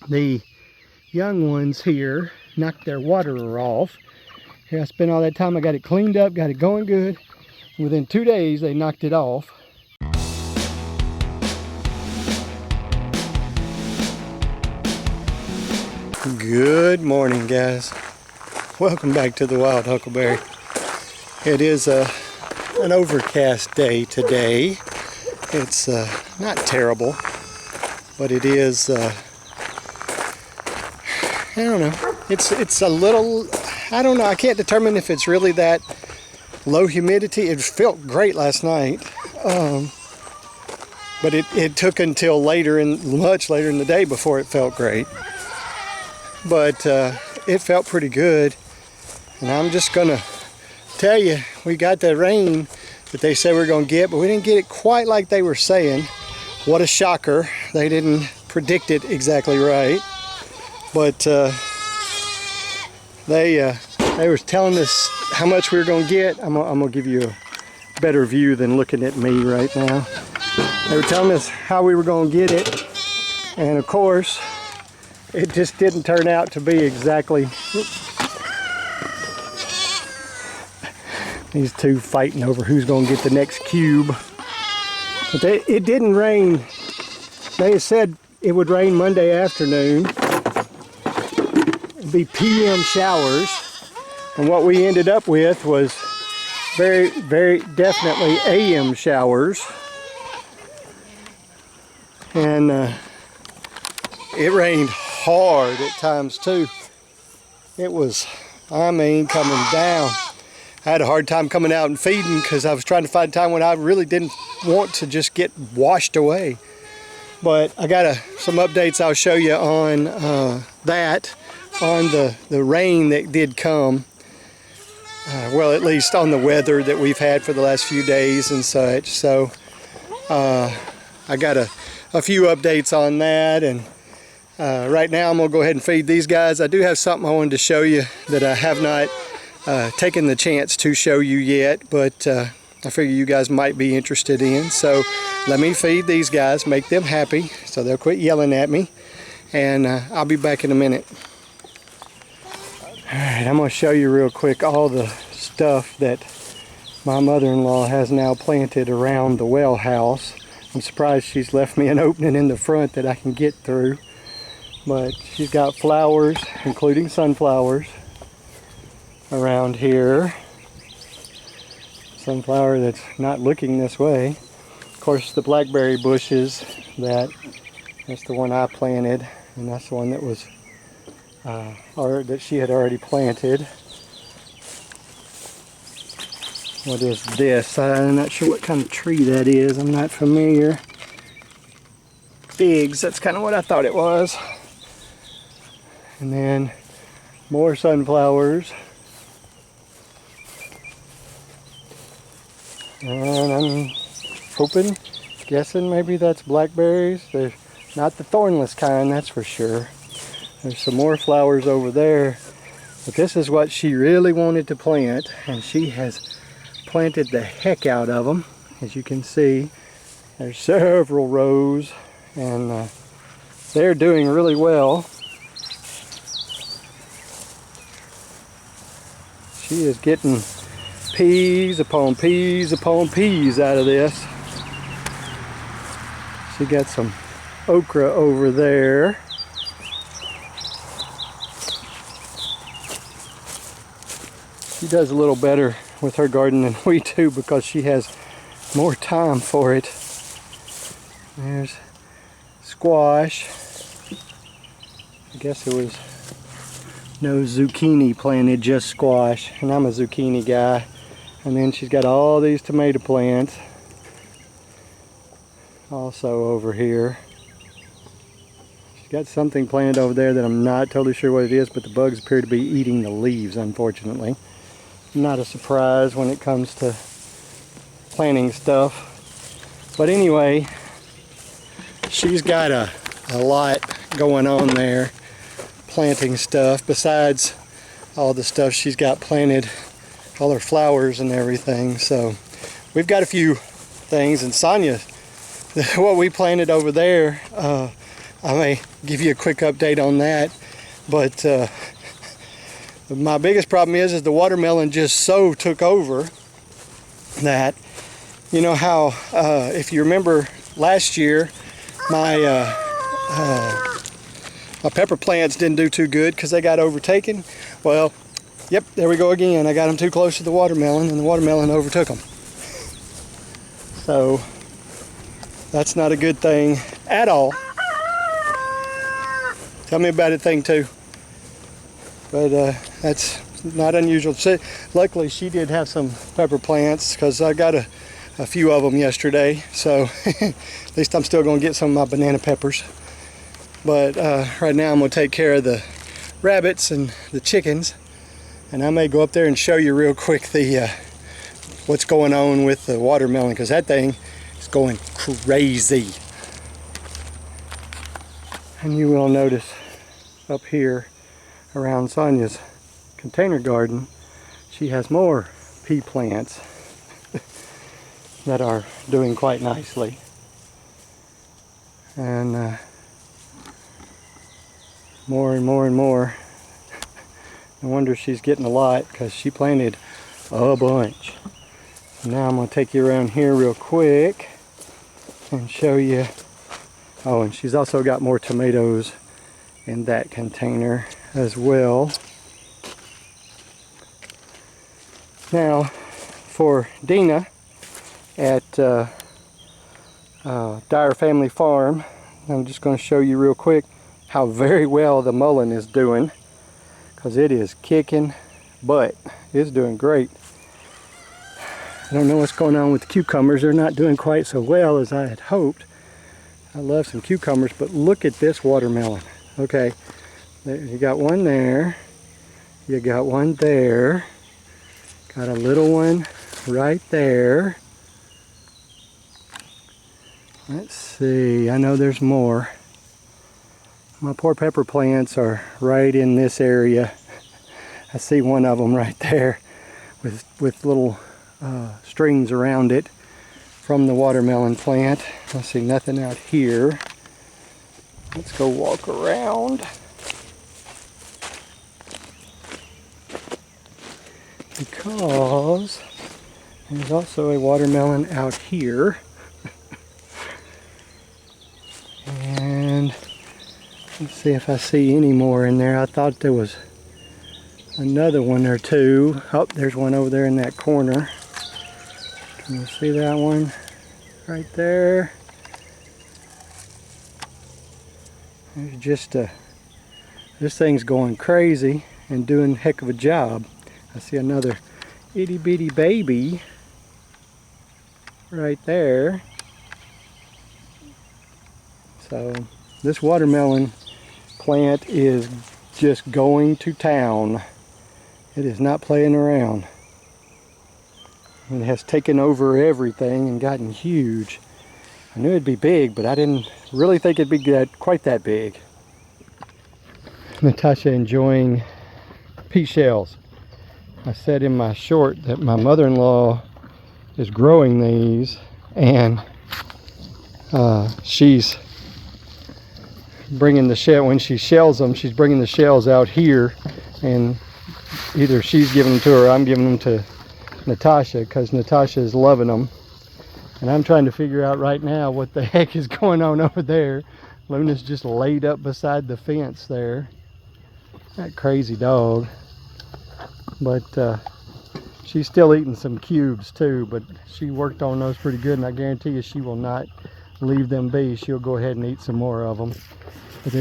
the young ones here knocked their waterer off. Here I spent all that time, I got it cleaned up, got it going good. Within 2 days, they knocked it off. Good morning, guys. Welcome back to the Wild Huckleberry. It is an overcast day today. It's not terrible, but it is, I don't know. It's a little, I don't know. I can't determine if it's really that low humidity. It felt great last night, but it took until much later in the day before it felt great. But it felt pretty good, and I'm just gonna tell you, we got the rain that they said we were gonna get, but we didn't get it quite like they were saying. What a shocker. They didn't predict it exactly right, but they were telling us how much we were gonna get. I'm gonna give you a better view than looking at me right now. They were telling us how we were gonna get it, and of course it just didn't turn out to be exactly. These two fighting over who's going to get the next cube. But it didn't rain. They said it would rain Monday afternoon. It'd be PM showers. And what we ended up with was very, very definitely AM showers. And it rained hard at times too. It was, I mean, coming down. I had a hard time coming out and feeding because I was trying to find time when I really didn't want to just get washed away. But I got some updates I'll show you on that, on the rain that did come. Well, at least on the weather that we've had for the last few days and such. So I got a few updates on that, and right now I'm gonna go ahead and feed these guys. I do have something I wanted to show you that I have not taken the chance to show you yet, but I figure you guys might be interested in. So let me feed these guys, make them happy so they'll quit yelling at me, and I'll be back in a minute. Alright, I'm gonna show you real quick all the stuff that my mother-in-law has now planted around the well house. I'm surprised she's left me an opening in the front that I can get through. But she's got flowers, including sunflowers, around here. Sunflower that's not looking this way. Of course, the blackberry bushes, that's the one I planted, and that's the one that was, or that she had already planted. What is this? I'm not sure what kind of tree that is. I'm not familiar. Figs, that's kind of what I thought it was. And then more sunflowers. And I'm hoping, guessing maybe that's blackberries. They're not the thornless kind, that's for sure. There's some more flowers over there. But this is what she really wanted to plant, and she has planted the heck out of them. As you can see, there's several rows, and they're doing really well. She is getting peas upon peas upon peas out of this. She got some okra over there. She does a little better with her garden than we do because she has more time for it. There's squash. I guess it was no zucchini planted, just squash, and I'm a zucchini guy. And then she's got all these tomato plants also over here. She's got something planted over there that I'm not totally sure what it is, but the bugs appear to be eating the leaves, unfortunately. Not a surprise when it comes to planting stuff. But anyway, she's got a lot going on there, planting stuff, besides all the stuff she's got planted, all her flowers and everything. So we've got a few things, and Sonia, what we planted over there, I may give you a quick update on that. But my biggest problem is the watermelon just so took over that, you know how, if you remember last year, my pepper plants didn't do too good because they got overtaken. Well, yep, there we go again. I got them too close to the watermelon, and the watermelon overtook them. So that's not a good thing at all. Tell me about it, thing two. But that's not unusual. Luckily, she did have some pepper plants because I got a few of them yesterday. So at least I'm still going to get some of my banana peppers. But right now I'm going to take care of the rabbits and the chickens. And I may go up there and show you real quick the what's going on with the watermelon, because that thing is going crazy. And you will notice up here around Sonia's container garden, she has more pea plants that are doing quite nicely. And more and more and more. No wonder she's getting a lot, because she planted a bunch. So now I'm going to take you around here real quick and show you. Oh, and she's also got more tomatoes in that container as well. Now, for Dina at Dyer Family Farm, I'm just going to show you real quick how very well the mullein is doing, because it is kicking butt. It's doing great. I don't know what's going on with the cucumbers. They're not doing quite so well as I had hoped. I love some cucumbers, but look at this watermelon. Okay, you got one there. You got one there. Got a little one right there. Let's see, I know there's more. My poor pepper plants are right in this area. I see one of them right there with little strings around it from the watermelon plant. I see nothing out here. Let's go walk around. Because there's also a watermelon out here. And let's see if I see any more in there. I thought there was another one or two. Oh, there's one over there in that corner. Can you see that one? Right there. There's just this thing's going crazy and doing a heck of a job. I see another itty bitty baby right there. So this watermelon plant is just going to town. It is not playing around. It has taken over everything and gotten huge. I knew it'd be big, but I didn't really think it'd be quite that big. Natasha enjoying pea shells. I said in my short that my mother-in-law is growing these, and she's bringing the shell, when she shells them, she's bringing the shells out here, and either she's giving them to her or I'm giving them to Natasha, because Natasha is loving them. And I'm trying to figure out right now what the heck is going on over there. Luna's just laid up beside the fence there. That crazy dog. But she's still eating some cubes too, but she worked on those pretty good, and I guarantee you she will not leave them be. She'll go ahead and eat some more of them. But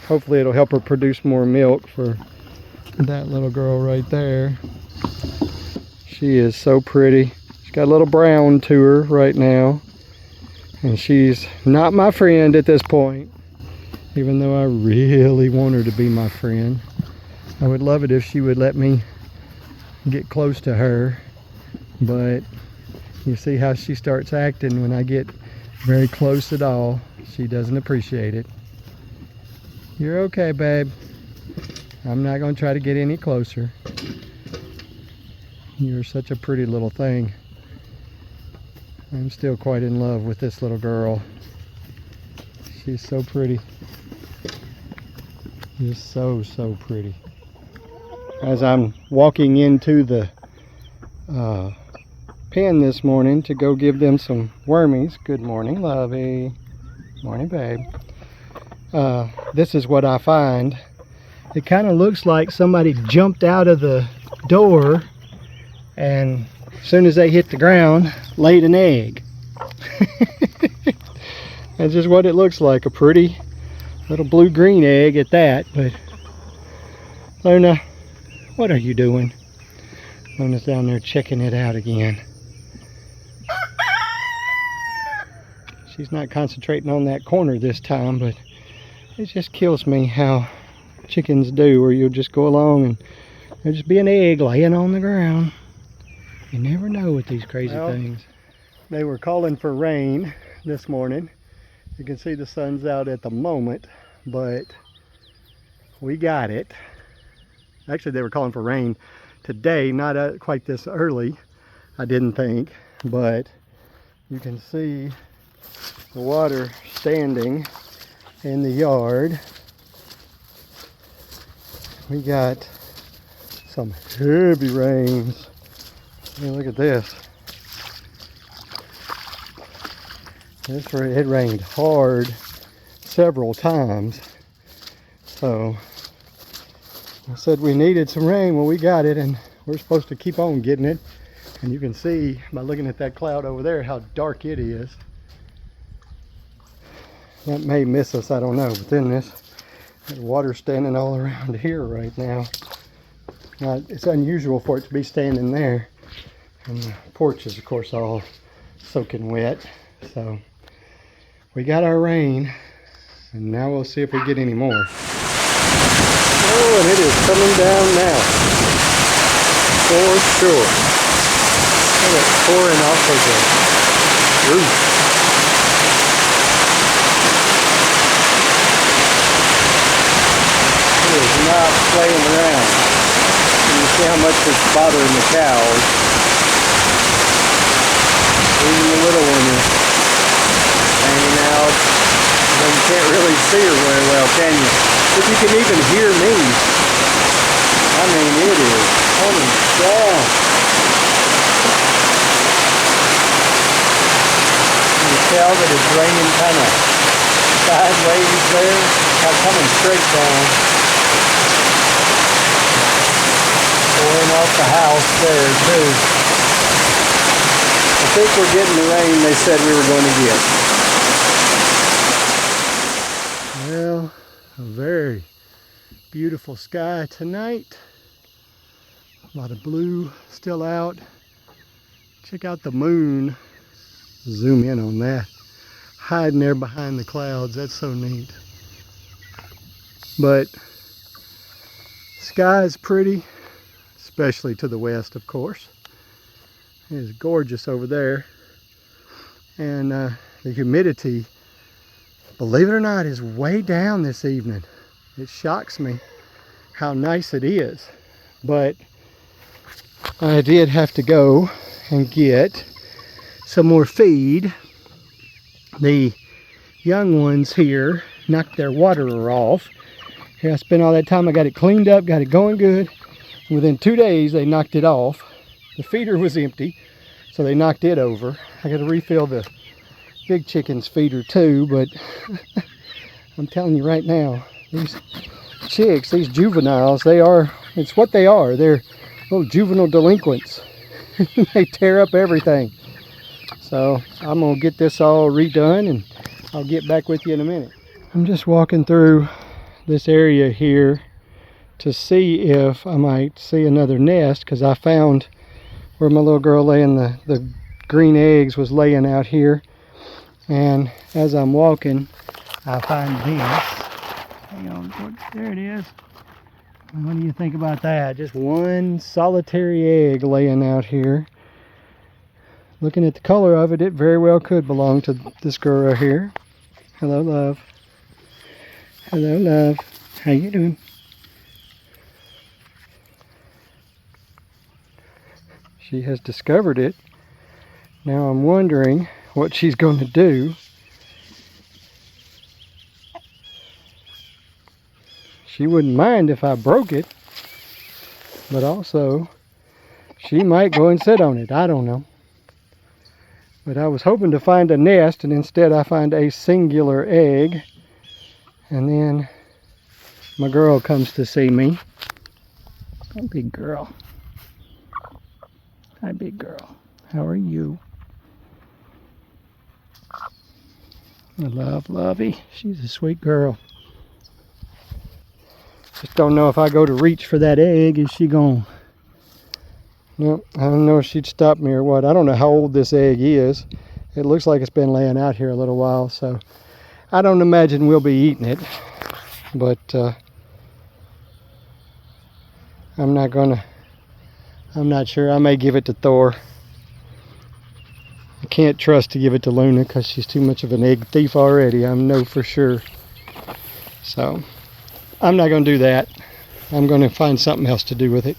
hopefully it'll help her produce more milk for that little girl right there. She is so pretty. She's got a little brown to her right now, and she's not my friend at this point, even though I really want her to be my friend. I would love it if she would let me get close to her, but you see how she starts acting when I get very close at all. She doesn't appreciate it. You're okay, babe. I'm not going to try to get any closer. You're such a pretty little thing. I'm still quite in love with this little girl. She's so pretty. Just so pretty. As I'm walking into the pen this morning to go give them some wormies. Good morning, Lovey. Morning, babe. This is what I find. It kind of looks like somebody jumped out of the door and as soon as they hit the ground, laid an egg. That's just what it looks like, a pretty little blue-green egg at that. But Luna, what are you doing? Luna's down there checking it out again. She's not concentrating on that corner this time, but it just kills me how chickens do, where you'll just go along and there'll just be an egg laying on the ground. You never know with these crazy things. They were calling for rain this morning. You can see the sun's out at the moment, but we got it. Actually, they were calling for rain today, not quite this early, I didn't think, but you can see the water standing in the yard. We got some heavy rains. Hey, look at this. It rained hard several times. So I said we needed some rain. Well, we got it, and we're supposed to keep on getting it. And you can see by looking at that cloud over there how dark it is. That may miss us, I don't know. But then there's water standing all around here right now. It's unusual for it to be standing there. And the porch is, of course, all soaking wet. So we got our rain, and now we'll see if we get any more. Oh, and it is coming down now. For sure. Look at it pouring off of the roof. It is not playing around. And you see how much it's bothering the cows. Even the little one is hanging out. Well, you can't really see her very well, can you? But you can even hear me. I mean, it is coming down. You can tell that it's raining kind of sideways there. Not coming straight down. Pouring off the house there, too. I think we're getting the rain they said we were going to get. Well, a very beautiful sky tonight. A lot of blue still out. Check out the moon. Zoom in on that. Hiding there behind the clouds. That's so neat. But sky is pretty, especially to the west, of course. It is gorgeous over there. And the humidity, believe it or not, is way down this evening. It shocks me how nice it is. But I did have to go and get some more feed. The young ones here knocked their waterer off. Here I spent all that time. I got it cleaned up, got it going good. Within 2 days, they knocked it off. The feeder was empty, so they knocked it over. I got to refill the big chicken's feeder too, but I'm telling you right now, these chicks, these juveniles, it's what they are. They're little juvenile delinquents. They tear up everything. So I'm gonna get this all redone and I'll get back with you in a minute. I'm just walking through this area here to see if I might see another nest, because I found where my little girl laying the green eggs was laying out here. And as I'm walking, I find this. Hang on, there it is. What do you think about that? Just one solitary egg laying out here. Looking at the color of it, it very well could belong to this girl right here. Hello, love. Hello, love. How you doing? She has discovered it. Now I'm wondering what she's going to do. she wouldn't mind if I broke it, but also she might go and sit on it. I don't know. But I was hoping to find a nest, and instead I find a singular egg. And then my girl comes to see me. Hi, big girl. Hi, big girl. How are you? I love Lovey. She's a sweet girl. Just don't know if I go to reach for that egg, is she gone? No, I don't know if she'd stop me or what. I don't know how old this egg is. It looks like it's been laying out here a little while, so I don't imagine we'll be eating it. But I'm not sure. I may give it to Thor. I can't trust to give it to Luna because she's too much of an egg thief already. I know for sure. So I'm not going to do that. I'm going to find something else to do with it.